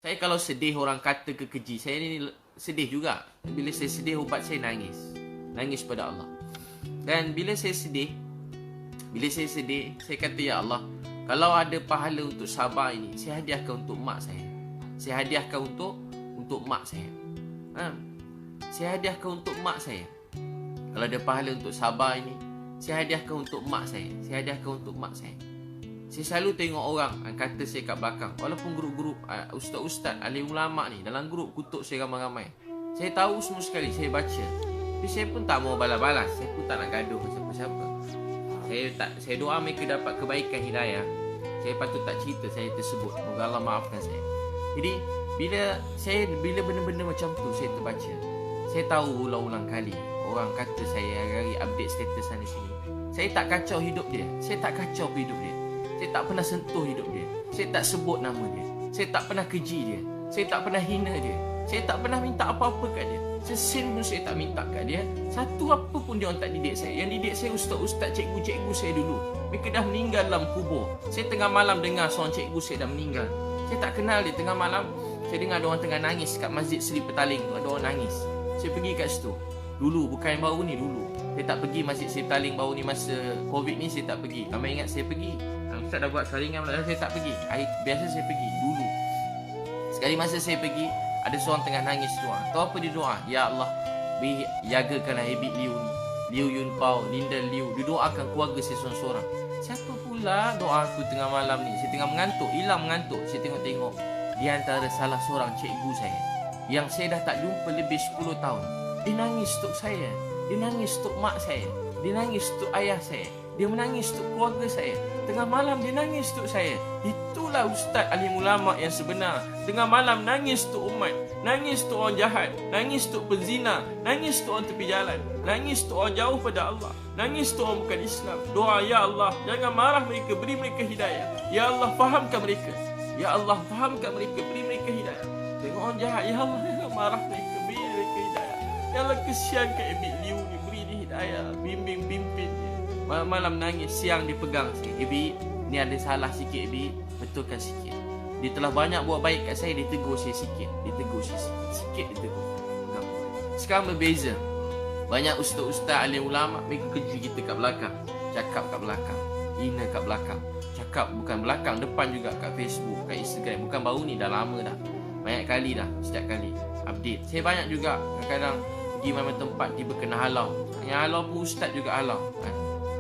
Saya kalau sedih orang kata ke keji, saya ni sedih juga. Bila saya sedih, ubat saya nangis. Nangis pada Allah. Dan bila saya sedih, saya kata, ya Allah, kalau ada pahala untuk sabar ini, saya hadiahkan untuk mak saya. Saya hadiahkan untuk mak saya. Saya hadiahkan untuk mak saya. Kalau ada pahala untuk sabar ini, saya hadiahkan untuk mak saya. Saya hadiahkan untuk mak saya. Saya selalu tengok orang kata saya kat belakang. Walaupun grup-grup ustaz-ustaz, alim ulama ni, dalam grup kutuk saya ramai-ramai. Saya tahu semua sekali, saya baca. Tapi saya pun tak mau balas-balas. Saya pun tak nak gaduh dengan siapa-siapa. Saya doa mereka dapat kebaikan hidayah. Saya patut tak cerita saya tersebut. Moga Allah maafkan saya. Jadi bila benda-benda macam tu saya terbaca, saya tahu ulang-ulang kali orang kata saya hari update status sana sini. Saya tak kacau hidup dia. Saya tak kacau hidup dia. Saya tak pernah sentuh hidup dia. Saya tak sebut nama dia. Saya tak pernah keji dia. Saya tak pernah hina dia. Saya tak pernah minta apa-apa kat dia. Sesin pun saya tak minta kat dia. Satu apa pun dia orang tak didik saya. Yang didik saya ustaz-ustaz, cikgu-cikgu saya dulu. Mereka dah meninggal dalam kubur. Saya tengah malam dengar seorang cikgu saya dah meninggal. Saya tak kenal dia. Tengah malam saya dengar ada orang tengah nangis kat Masjid Seri Petaling tu. Ada orang nangis. Saya pergi kat situ. Dulu, bukan yang baru ni, dulu. Saya tak pergi Masjid Seri Petaling baru ni masa Covid ni, saya tak pergi. Ramai ingat saya pergi. Ustaz dah buat saringan, saya tak pergi. Biasa saya pergi dulu. Sekali masa saya pergi, ada seorang tengah nangis doa. Tahu apa dia doa? Ya Allah, jagakanlah Habib Liu ni, Liu Yun Pao, Linda Liu. Dia doakan keluarga saya seorang-seorang. Siapa pula doa aku tengah malam ni? Saya tengah mengantuk, hilang mengantuk. Saya tengok-tengok di antara salah seorang cikgu saya yang saya dah tak jumpa lebih 10 tahun. Dia nangis untuk saya. Dia nangis untuk mak saya. Dia nangis untuk ayah saya. Dia menangis untuk keluarga saya. Tengah malam dia nangis untuk saya. Itulah ustaz alim ulama yang sebenar. Tengah malam nangis untuk umat. Nangis untuk orang jahat. Nangis untuk penzina. Nangis untuk orang tepi jalan. Nangis untuk orang jauh pada Allah. Nangis untuk orang bukan Islam. Doa, ya Allah, jangan marah mereka, beri mereka hidayah. Ya Allah, fahamkan mereka. Ya Allah, fahamkan mereka, beri mereka hidayah. Tengok orang jahat, ya Allah, jangan marah mereka, beri mereka hidayah. Ya Allah, kesian ke Habib Liu ni, beri dia hidayah, bimbing-bimbing dia. Malam-malam nangis, siang dia pegang saya. Habib, ni ada salah sikit Habib, betulkan sikit. Dia telah banyak buat baik kat saya, dia tegur saya sikit. Dia tegur saya sikit, sikit dia tegur. Sekarang berbeza. Banyak ustaz-ustaz, alim ulama, mereka keji kita kat belakang. Cakap kat belakang, hina kat belakang. Cakap bukan belakang, depan juga kat Facebook, kat Instagram. Bukan baru ni, dah lama dah. Banyak kali dah, setiap kali update. Saya banyak juga kadang-kadang pergi mana tempat tiba kena halau. Yang halau pun ustaz juga halau kan?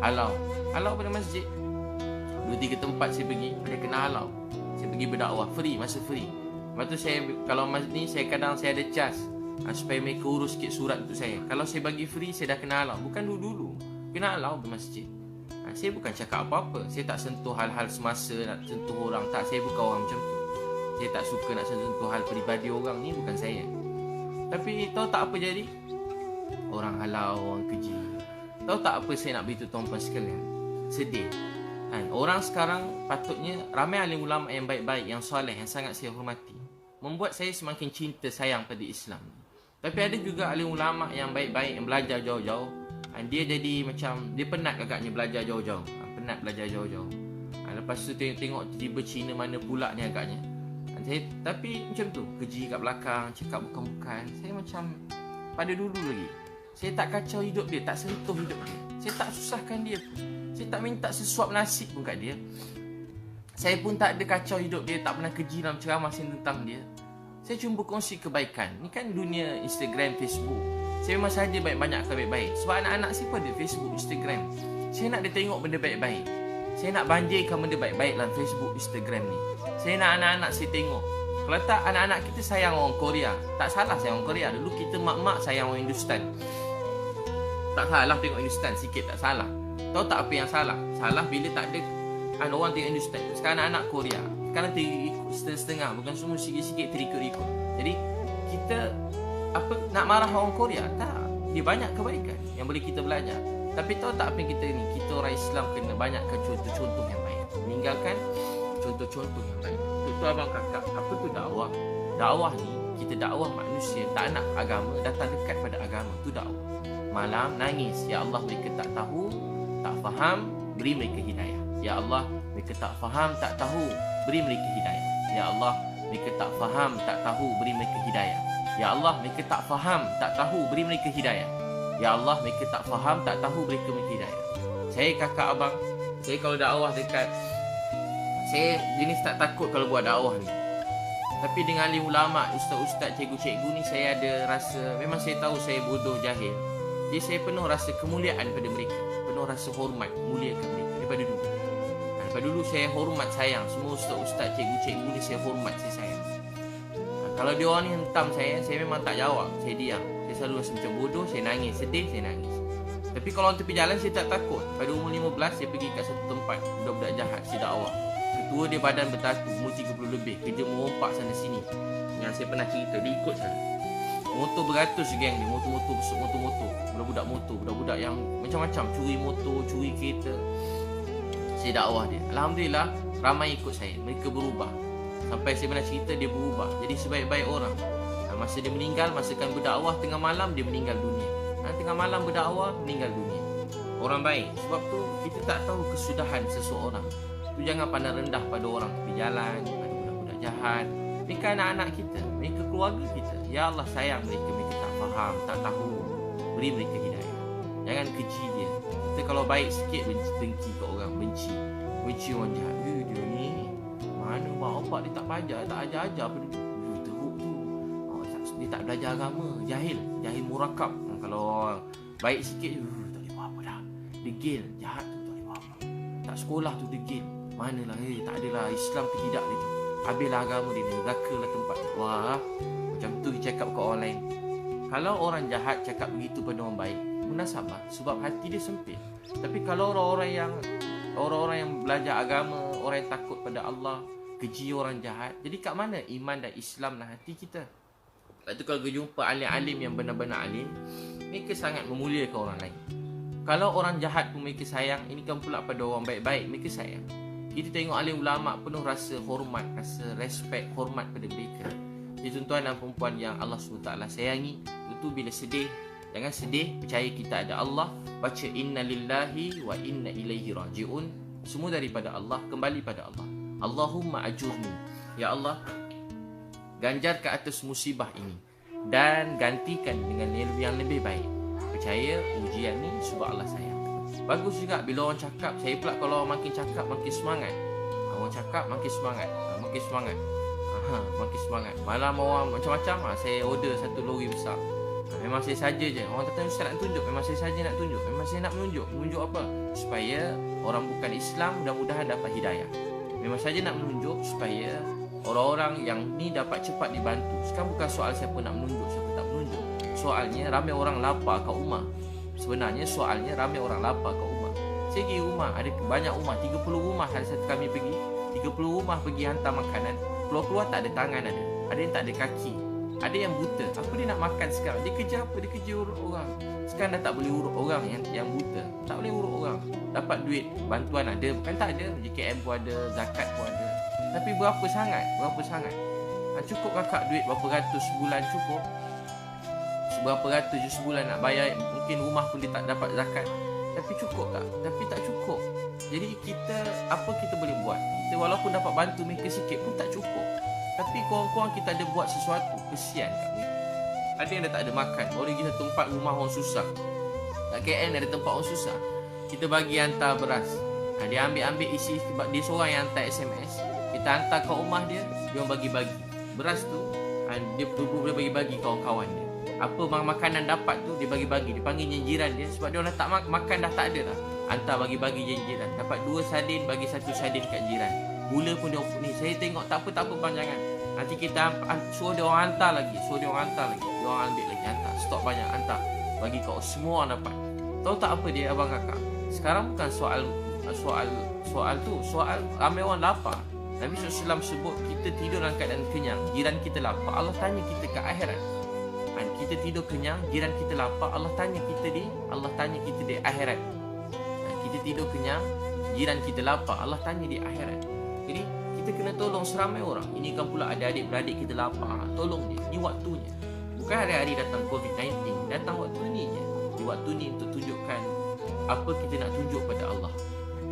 Halau pada masjid. 2-3 tempat saya pergi, dia kena halau. Saya pergi berdakwah free, masa free. Lepas tu saya, kalau ni saya kadang saya ada charge supaya mereka urus sikit surat untuk saya. Kalau saya bagi free, saya dah kena halau. Bukan dulu-dulu kena halau di masjid. Saya bukan cakap apa-apa. Saya tak sentuh hal-hal semasa, nak sentuh orang. Tak, saya bukan orang macam tu. Saya tak suka nak sentuh hal peribadi orang. Ni bukan saya. Tapi tahu tak apa jadi? Orang halau, orang keji. Tahu tak apa saya nak beritahu tuan-tuan sekalian? Sedih kan? Orang sekarang patutnya, ramai alim ulama yang baik-baik, yang soleh, yang sangat saya hormati, membuat saya semakin cinta sayang pada Islam. Tapi ada juga alim ulama yang baik-baik, yang belajar jauh-jauh. Dia jadi macam, dia penat agaknya belajar jauh-jauh. Penat belajar jauh-jauh. Lepas tu tengok tiba Cina mana pula ni agaknya. Tapi macam tu, keji kat belakang, cakap bukan-bukan. Saya macam pada dulu lagi. Saya tak kacau hidup dia, tak sentuh hidup dia. Saya tak susahkan dia pun. Saya tak minta sesuap nasib pun kat dia. Saya pun tak ada kacau hidup dia, tak pernah keji dalam ceramah saya tentang dia. Saya cuma berkongsi kebaikan. Ni kan dunia Instagram, Facebook. Saya memang saja banyak-banyak baik-baik. Sebab anak-anak saya pun ada Facebook, Instagram. Saya nak dia tengok benda baik-baik. Saya nak banjirkan benda baik-baik dalam Facebook, Instagram ni. Saya nak anak-anak saya tengok. Kalau tak, anak-anak kita sayang orang Korea. Tak salah sayang orang Korea. Dulu kita mak-mak sayang orang Hindustan. Tak salah tengok Hindustan sikit, tak salah. Tahu tak apa yang salah? Salah bila tak ada orang tengok Hindustan. Sekarang anak-anak Korea, sekarang terikut setengah-setengah. Bukan semua sikit-sikit terikut-ikut. Jadi kita nak marah orang Korea? Tak. Dia banyak kebaikan yang boleh kita belajar. Tapi tahu tak apa yang kita ni? Kita orang Islam kena banyakkan contoh-contoh yang baik. Meninggalkan contoh-contoh yang baik. Itu abang kakak. Apa tu dakwah? Dakwah ni, kita dakwah manusia. Tak nak agama, datang dekat pada agama. Itu dakwah. Malam nangis. Ya Allah, mereka tak tahu, tak faham, beri mereka hidayah. Ya Allah, mereka tak faham, tak tahu, beri mereka hidayah. Ya Allah, mereka tak faham, tak tahu, beri mereka hidayah. Ya Allah, mereka tak faham, tak tahu, beri mereka hidayah. Ya Allah, mereka tak faham, tak tahu, beri mereka hidayah. Saya kakak abang, saya kalau dakwah dekat, saya jenis tak takut kalau buat dakwah ni. Tapi dengan alim ulama, ustaz-ustaz, cikgu-cikgu ni, saya ada rasa, memang saya tahu saya bodoh, jahil. Jadi saya penuh rasa kemuliaan pada mereka, penuh rasa hormat, muliakan mereka daripada dulu. Daripada dulu saya hormat, sayang. Semua ustaz-ustaz, cikgu-cikgu ni saya hormat, saya sayang. Kalau dia orang ni hentam saya memang tak jawab, saya diam. Saya selalu rasa macam bodoh, saya nangis, sedih, saya nangis. Tapi kalau orang tepi jalan saya tak takut. Pada umur 15 saya pergi kat satu tempat, budak-budak jahat, si dakwah. Ketua dia badan bertatu, umur 30 lebih, kerja merompak sana sini. Yang saya pernah cerita, dia ikut sana. Motor beratus geng ni, motor-motor, motor-motor, budak-budak motor, budak-budak yang macam-macam, curi motor, curi kereta. Saya dakwah dia. Alhamdulillah, ramai ikut saya, mereka berubah. Sampai saya pernah cerita, dia berubah jadi sebaik-baik orang. Masa dia meninggal, masa kan berdakwah tengah malam, dia meninggal dunia. Tengah malam berdakwah, meninggal dunia. Orang baik. Sebab tu kita tak tahu kesudahan seseorang. Tu jangan pandang rendah pada orang tepi jalan, pada budak-budak jahat. Mereka anak-anak kita, mereka keluarga kita. Ya Allah, sayang mereka, mereka tak faham, tak tahu. Beri mereka hidayah. Jangan keji dia. Kita kalau baik sikit, dengki ke orang, benci orang jahat. Dia ni mana bapak dia tak belajar, tak ajar-ajar apa dia. Teruk tu. Dia tak belajar agama, jahil murakab. Kalau orang baik sikit, tak boleh buat apa dah. Degil, jahat tu tak boleh buat apa. Tak sekolah tu degil. Manalah, tak adalah Islam tu tidak dia tu. Habislah agama dia, neraka lah tempat. Wah, macam tu dia cakap kat orang lain. Kalau orang jahat cakap begitu pada orang baik, munasabah, sebab hati dia sempit. Tapi kalau orang-orang yang belajar agama, orang yang takut pada Allah, keji orang jahat, jadi kat mana iman dan Islam dan hati kita? Lepas tu kalau jumpa alim-alim yang benar-benar alim, mereka sangat memuliakan orang lain. Kalau orang jahat pun mereka sayang, ini kan pula pada orang baik-baik, mereka sayang. Kita tengok alim ulama penuh rasa hormat, rasa respect, hormat pada mereka. Jadi tuan-tuan dan perempuan yang Allah SWT sayangi, itu bila sedih, jangan sedih, percaya kita ada Allah. Baca inna lillahi wa inna ilaihi raji'un. Semua daripada Allah, kembali pada Allah. Allahumma ajurni. Ya Allah, ganjar ke atas musibah ini dan gantikan dengan yang lebih baik. Percaya ujian ni sebab Allah sayang. Bagus juga bila orang cakap. Saya pula kalau orang makin cakap makin semangat. Orang cakap makin semangat. Makin semangat. Malam orang macam-macam, saya order satu lori besar. Memang saya saja je. Orang kata ustaz nak tunjuk, memang saya saja nak tunjuk. Memang saya nak menunjuk. Menunjuk apa? Supaya orang bukan Islam mudah-mudahan dapat hidayah. Memang saja nak menunjuk supaya orang-orang yang ni dapat cepat dibantu. Sekarang bukan soal siapa nak menunjuk, siapa tak menunjuk. Soalnya ramai orang lapar kat rumah. Sebenarnya soalnya ramai orang lapar kat rumah. Saya pergi rumah, ada banyak rumah, 30 rumah hari satu kami pergi. 30 rumah pergi hantar makanan. Keluar-keluar tak ada tangan ada. Ada yang tak ada kaki. Ada yang buta. Apa dia nak makan sekarang? Dia kerja apa? Dia kerja urut orang. Sekarang dah tak boleh urut orang yang buta. Tak boleh urut orang. Dapat duit, bantuan ada. Bukan tak ada. JKM pun ada, zakat pun ada. Tapi berapa sangat? Cukup kakak duit berapa ratus sebulan cukup? Seberapa ratus je sebulan nak bayar? Mungkin rumah pun dia tak dapat zakat. Tapi cukup tak? Tapi tak cukup. Jadi kita, apa kita boleh buat? Kita walaupun dapat bantu mereka sikit pun tak cukup. Tapi kurang-kurang kita ada buat sesuatu. Kesian kat mereka. Ada yang dah tak ada makan, baru pergi satu tempat rumah orang susah. Kat KL ada tempat orang susah, kita bagi hantar beras. Dia ambil isi, sebab dia seorang yang hantar SMS. Kita hantar ke rumah dia, dia orang bagi-bagi beras tu. Dia boleh bagi-bagi kawan-kawan dia. Apa makanan dapat tu dia bagi-bagi. Dia panggil jiran dia, sebab dia orang dah tak makan, dah tak ada dah. Hantar bagi-bagi jiran. Dapat 2 sardin, bagi 1 sardin kat jiran. Gula pun dia ni. Saya tengok tak apa bang, jangan. Nanti kita suruh dia orang hantar lagi. Dia orang ambil lagi, hantar. Stok banyak, hantar. Bagi kau, semua orang dapat. Tahu tak apa dia abang kakak? Sekarang bukan soal tu. Soal ramai orang lapar. Nabi SAW sebut kita tidur dalam keadaan kenyang, jiran kita lapar, Allah tanya kita ke akhirat. Kita tidur kenyang, jiran kita lapar, Allah tanya kita di akhirat. Kita tidur kenyang, jiran kita lapar, Allah tanya di akhirat. Jadi kita kena tolong seramai orang. Ini kan pula adik-adik beradik kita lapar, tolong dia. Ini waktunya. Bukan hari-hari datang COVID-19, datang waktu ni je. Di waktu ni untuk tunjukkan apa kita nak tunjuk pada Allah.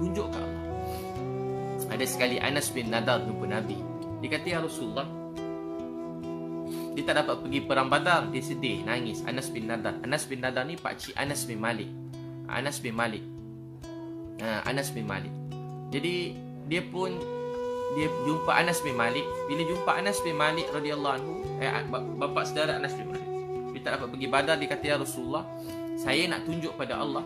Tunjuk ke Allah. Ada sekali Anas bin Nadar jumpa Nabi. Dia kata, ya Rasulullah, Dia tak dapat pergi perang Badar, dia sedih, nangis. Anas bin Nadar. Anas bin Nadar ni pakcik Anas bin Malik. Anas bin Malik. Anas bin Malik. Jadi dia jumpa Anas bin Malik. Bila jumpa Anas bin Malik radhiyallahu anhu, bapa saudara Anas bin Malik, dia tak dapat pergi Badar. Dia kata, ya Rasulullah, saya nak tunjuk pada Allah.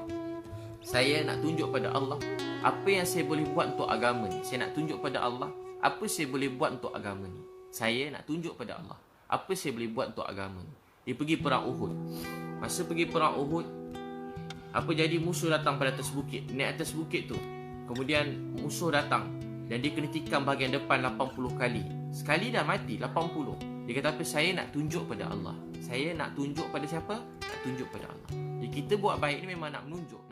Saya nak tunjuk pada Allah apa yang saya boleh buat untuk agama ni. Saya nak tunjuk pada Allah apa saya boleh buat untuk agama ni. Saya nak tunjuk pada Allah apa saya boleh buat untuk agama ni. Dia pergi perang Uhud. Masa pergi perang Uhud, apa jadi, musuh datang pada atas bukit. Naik atas bukit tu, kemudian musuh datang dan dia kena tikam bahagian depan 80 kali. Sekali dah mati 80. Dia kata apa? Saya nak tunjuk pada Allah. Saya nak tunjuk pada siapa? Nak tunjuk pada Allah. Jadi kita buat baik ni memang nak menunjuk.